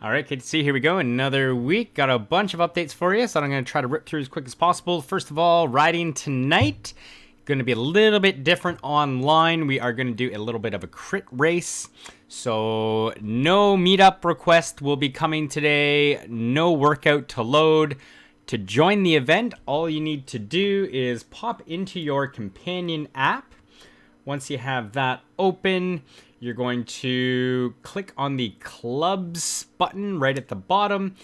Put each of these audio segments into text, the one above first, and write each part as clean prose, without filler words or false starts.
All right, KTC, here we go. Another week. Got a bunch of updates for you, so I'm going to try to rip through as quick as possible. First of all, riding tonight. Going to be a little bit different online. We are going to do a little bit of a crit race. So no meetup request will be coming today. No workout to load. To join the event, all you need to do is pop into your companion app. Once you have that open, you're going to click on the clubs button right at the bottom.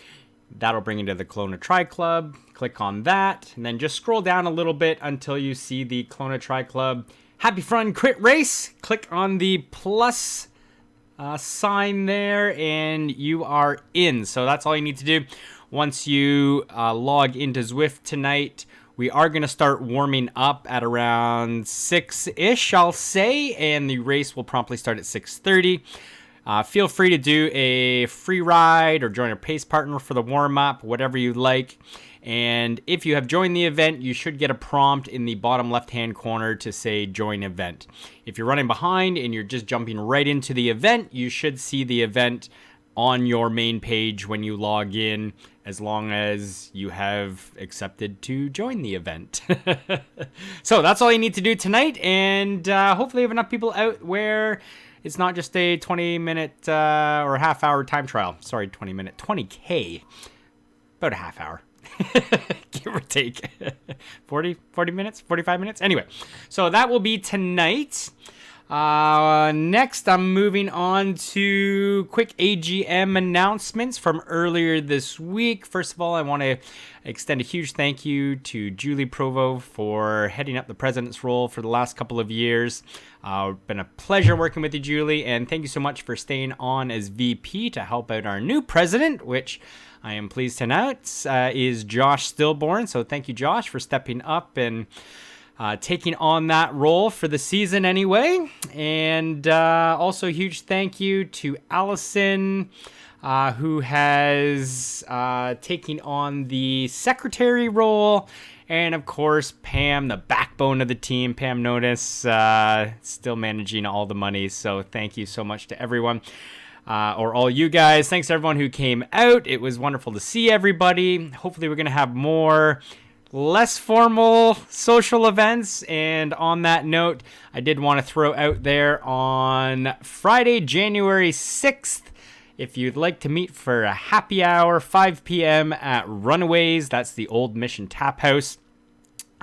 That'll bring you to the Kelowna Tri Club. Click on that, and then just scroll down a little bit until you see the Kelowna Tri Club Happy Fun Crit Race. Click on the plus sign there, and you are in. So that's all you need to do. Once you log into Zwift tonight, we are going to start warming up at around 6-ish, I'll say, and the race will promptly start at 6:30. Feel free to do a free ride or join a pace partner for the warm-up, whatever you like. And if you have joined the event, you should get a prompt in the bottom left-hand corner to say join event. If you're running behind and you're just jumping right into the event, you should see the event on your main page when you log in, as long as you have accepted to join the event. So that's all you need to do tonight, and hopefully you have enough people out where it's not just a 20-minute or half-hour time trial. Sorry, 20-minute, 20K. About a half hour. Give or take. 40 minutes, 45 minutes. Anyway, so that will be tonight. Next, I'm moving on to quick AGM announcements from earlier this week. First of all, I want to extend a huge thank you to Julie Provo for heading up the president's role for the last couple of years. Been a pleasure working with you, Julie, and thank you so much for staying on as VP to help out our new president, which I am pleased to announce is Josh Stillborn. So thank you, Josh, for stepping up and taking on that role for the season anyway. And also a huge thank you to Allison, who has taken on the secretary role. And of course, Pam, the backbone of the team, Pam Notice, still managing all the money. So thank you so much to everyone. Or all you guys. Thanks to everyone who came out. It was wonderful to see everybody. Hopefully we're going to have more less formal social events. And on that note, I did want to throw out there on Friday, January 6th, if you'd like to meet for a happy hour, 5 p.m. at Runaways, that's the old Mission Tap House.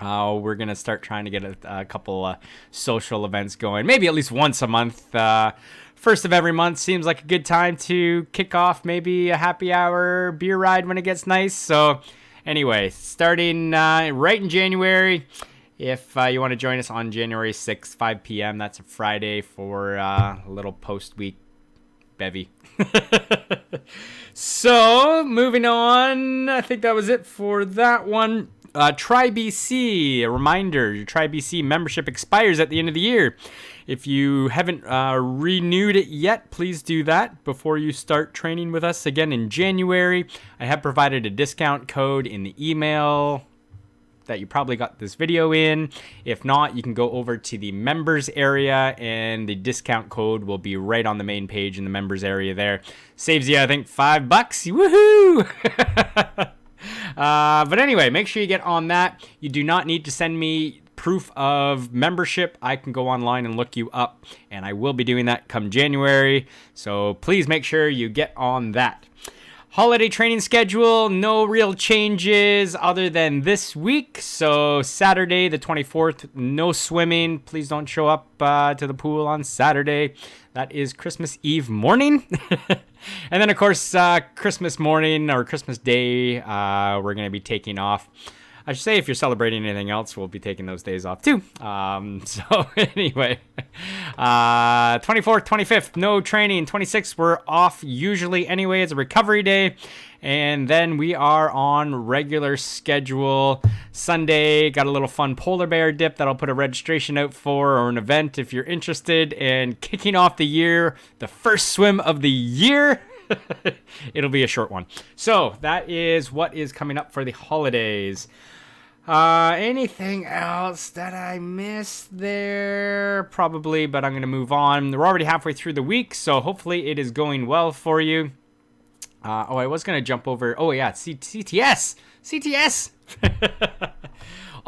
We're going to start trying to get a couple social events going, maybe at least once a month. First of every month seems like a good time to kick off maybe a happy hour beer ride when it gets nice. So anyway, starting right in January, if you want to join us on January 6th, 5 p.m., that's a Friday for a little post-week bevy. So, moving on, I think that was it for that one. TryBC, a reminder, your TryBC membership expires at the end of the year. If you haven't renewed it yet, please do that before you start training with us again in January. I have provided a discount code in the email that you probably got this video in. If not, you can go over to the members area and the discount code will be right on the main page in the members area there. Saves you, I think, $5. Woohoo! But anyway, make sure you get on that. You do not need to send me proof of membership. I can go online and look you up, and I will be doing that come January. So please make sure you get on that. Holiday training schedule, no real changes other than this week. So Saturday the 24th, no swimming. Please don't show up to the pool on Saturday. That is Christmas Eve morning. And then, of course, Christmas morning or Christmas Day, we're going to be taking off. I should say if you're celebrating anything else, we'll be taking those days off too. So anyway, 24th, 25th, no training. 26th, we're off usually anyway. It's a recovery day. And then we are on regular schedule. Sunday, got a little fun polar bear dip that I'll put a registration out for, or an event if you're interested. And kicking off the year, the first swim of the year. It'll be a short one. So that is what is coming up for the holidays. Anything else that I missed there? Probably, but I'm going to move on. We're already halfway through the week, so hopefully it is going well for you. Oh, I was going to jump over. Oh, yeah, CTS. CTS.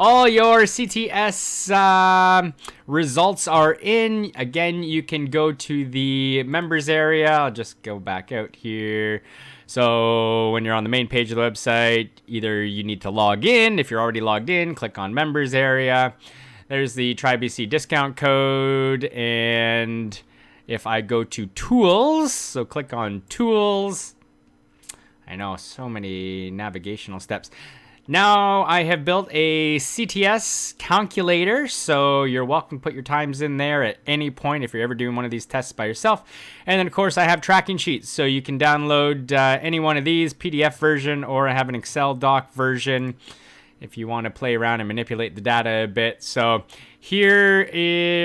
All your CTS results are in. Again, you can go to the members area. I'll just go back out here. So when you're on the main page of the website, either you need to log in. If you're already logged in, click on members area. There's the TryBC discount code. And if I go to tools, so click on tools. I know, so many navigational steps. Now I have built a CTS calculator, so you're welcome to put your times in there at any point if you're ever doing one of these tests by yourself. And then, of course, I have tracking sheets, so you can download any one of these, PDF version, or I have an Excel doc version if you want to play around and manipulate the data a bit. So here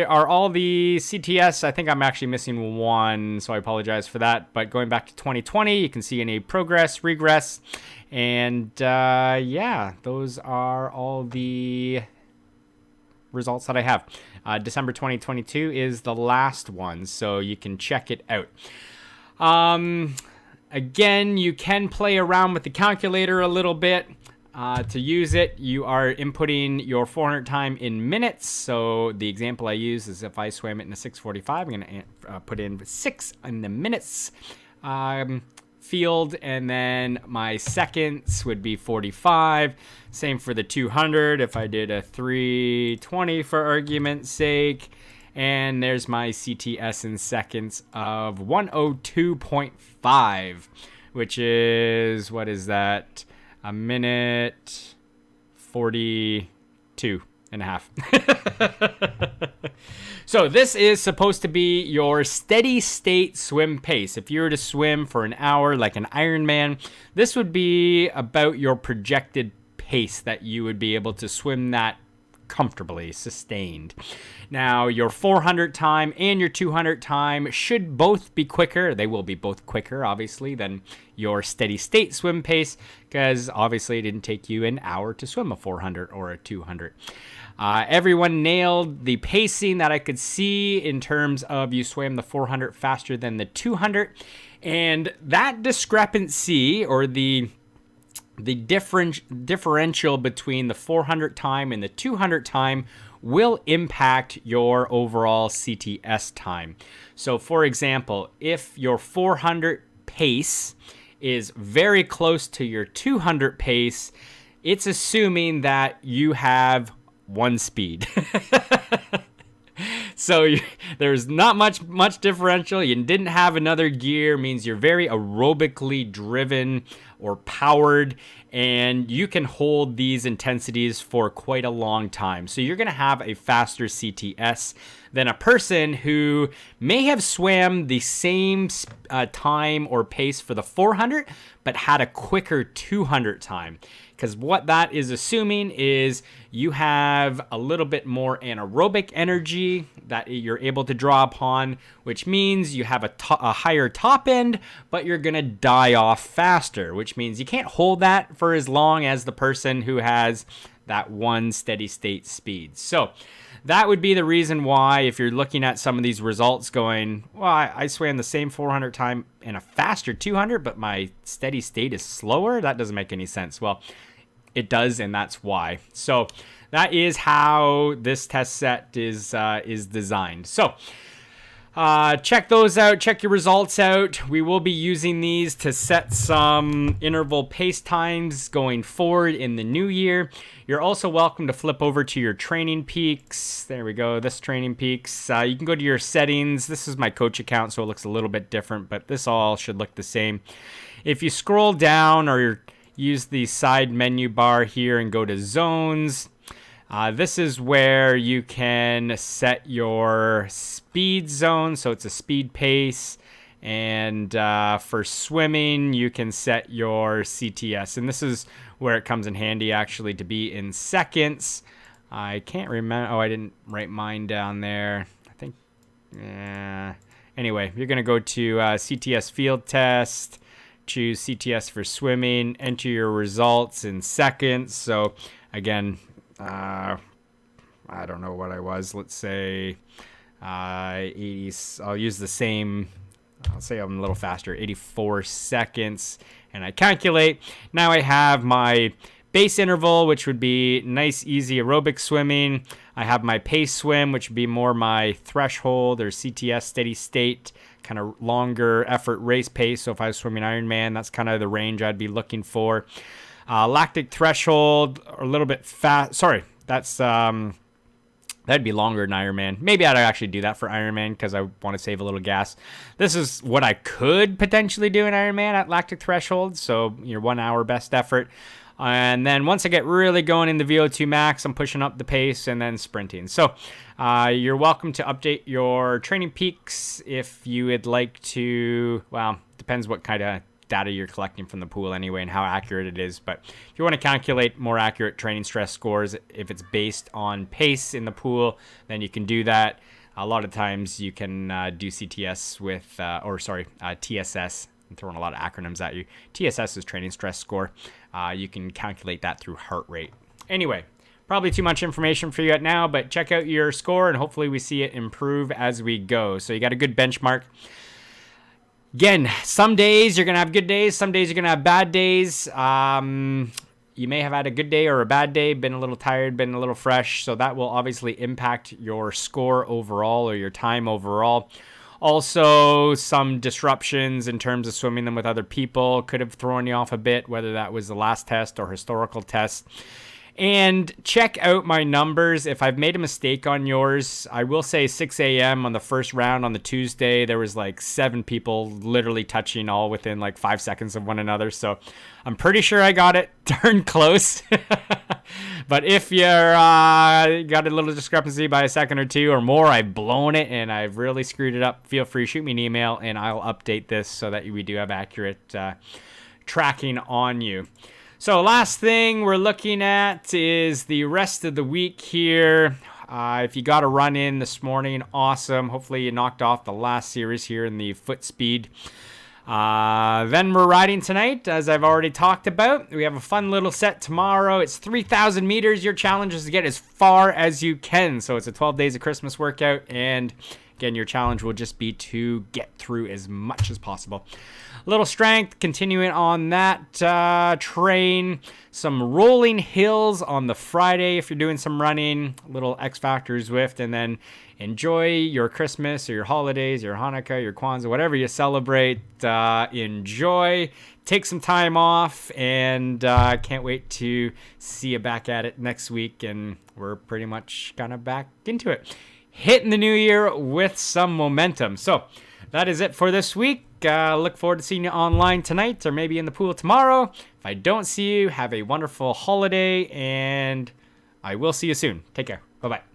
are all the CTS. I think I'm actually missing one, so I apologize for that. But going back to 2020, you can see any progress, regress, and yeah, those are all the results that I have. December 2022 is the last one, so you can check it out. Again, you can play around with the calculator a little bit. To use it, you are inputting your 400 time in minutes. So the example I use is if I swam it in a 6:45, I'm going to put in 6 in the minutes field, and then my seconds would be 45. Same for the 200 if I did a 3:20 for argument's sake. And there's my CTS in seconds of 102.5, which is, what is that? A minute 42 and a half. So this is supposed to be your steady state swim pace. If you were to swim for an hour like an Ironman, this would be about your projected pace that you would be able to swim that comfortably, sustained. Now, your 400 time and your 200 time should both be quicker. They will be both quicker, obviously, than your steady state swim pace, because obviously it didn't take you an hour to swim a 400 or a 200. Everyone nailed the pacing that I could see in terms of you swam the 400 faster than the 200. And that discrepancy, or the differential between the 400 time and the 200 time will impact your overall CTS time. So for example, if your 400 pace is very close to your 200 pace, it's assuming that you have one speed. So there's not much differential. You didn't have another gear, means you're very aerobically driven or powered, and you can hold these intensities for quite a long time. So you're going to have a faster CTS than a person who may have swam the same time or pace for the 400, but had a quicker 200 time. Because what that is assuming is you have a little bit more anaerobic energy that you're able to draw upon, which means you have a higher top end, but you're going to die off faster, which means you can't hold that for as long as the person who has that one steady state speed. So that would be the reason why, if you're looking at some of these results going, well, I swam the same 400 time in a faster 200, but my steady state is slower, that doesn't make any sense. Well, it does, and that's why. So that is how this test set is designed. So check those out. Check your results out. We will be using these to set some interval pace times going forward in the new year. You're also welcome to flip over to your training peaks. There we go. This training peaks. You can go to your settings. This is my coach account, so it looks a little bit different, but this all should look the same. If you scroll down or use the side menu bar here and go to zones, this is where you can set your speed zone, so it's a speed pace, and for swimming you can set your CTS, and this is where it comes in handy actually to be in seconds. I can't remember, I didn't write mine down there, I think. Anyway, you're gonna go to CTS field test, choose CTS for swimming, enter your results in seconds. So again, I don't know what I was, let's say 80. I'll use the same I'll say I'm a little faster, 84 seconds. And I calculate. Now I have my base interval, which would be nice, easy aerobic swimming. I have my pace swim, which would be more my threshold or CTS, steady state, kind of longer effort race pace. So if I was swimming Ironman, that's kind of the range I'd be looking for. Lactic threshold, a little bit fast. Sorry, that's that'd be longer than Ironman. Maybe I'd actually do that for Ironman because I want to save a little gas. This is what I could potentially do in Ironman at lactic threshold. So your 1 hour best effort. And then once I get really going in the VO2 max, I'm pushing up the pace and then sprinting. So you're welcome to update your training peaks if you would like to. Well, depends what kind of data you're collecting from the pool anyway and how accurate it is. But if you want to calculate more accurate training stress scores, if it's based on pace in the pool, then you can do that. A lot of times you can do CTS with, TSS. I'm throwing a lot of acronyms at you. TSS is training stress score. You can calculate that through heart rate. Anyway, probably too much information for you right now, but check out your score and hopefully we see it improve as we go. So you got a good benchmark. Again, some days you're going to have good days. Some days you're going to have bad days. You may have had a good day or a bad day, been a little tired, been a little fresh. So that will obviously impact your score overall or your time overall. Also, some disruptions in terms of swimming them with other people could have thrown you off a bit, whether that was the last test or historical test. And check out my numbers. If I've made a mistake on yours, I will say 6 a.m. on the first round on the Tuesday, there was like 7 people literally touching all within like 5 seconds of one another. So I'm pretty sure I got it darn close. But if you're got a little discrepancy by a second or two or more, I've blown it and I've really screwed it up, feel free to shoot me an email and I'll update this so that we do have accurate tracking on you. So last thing we're looking at is the rest of the week here. If you got a run in this morning, awesome. Hopefully you knocked off the last series here in the foot speed. Then we're riding tonight, as I've already talked about. We have a fun little set tomorrow. It's 3,000 meters. Your challenge is to get as far as you can. So it's a 12 days of Christmas workout. And again, your challenge will just be to get through as much as possible. Little strength, continuing on that train. Some rolling hills on the Friday if you're doing some running. Little X Factor Zwift. And then enjoy your Christmas or your holidays, your Hanukkah, your Kwanzaa, whatever you celebrate. Enjoy. Take some time off. And can't wait to see you back at it next week. And we're pretty much kind of back into it. Hitting the new year with some momentum. So that is it for this week. Look forward to seeing you online tonight or maybe in the pool tomorrow. If I don't see you, have a wonderful holiday and I will see you soon. Take care. Bye-bye.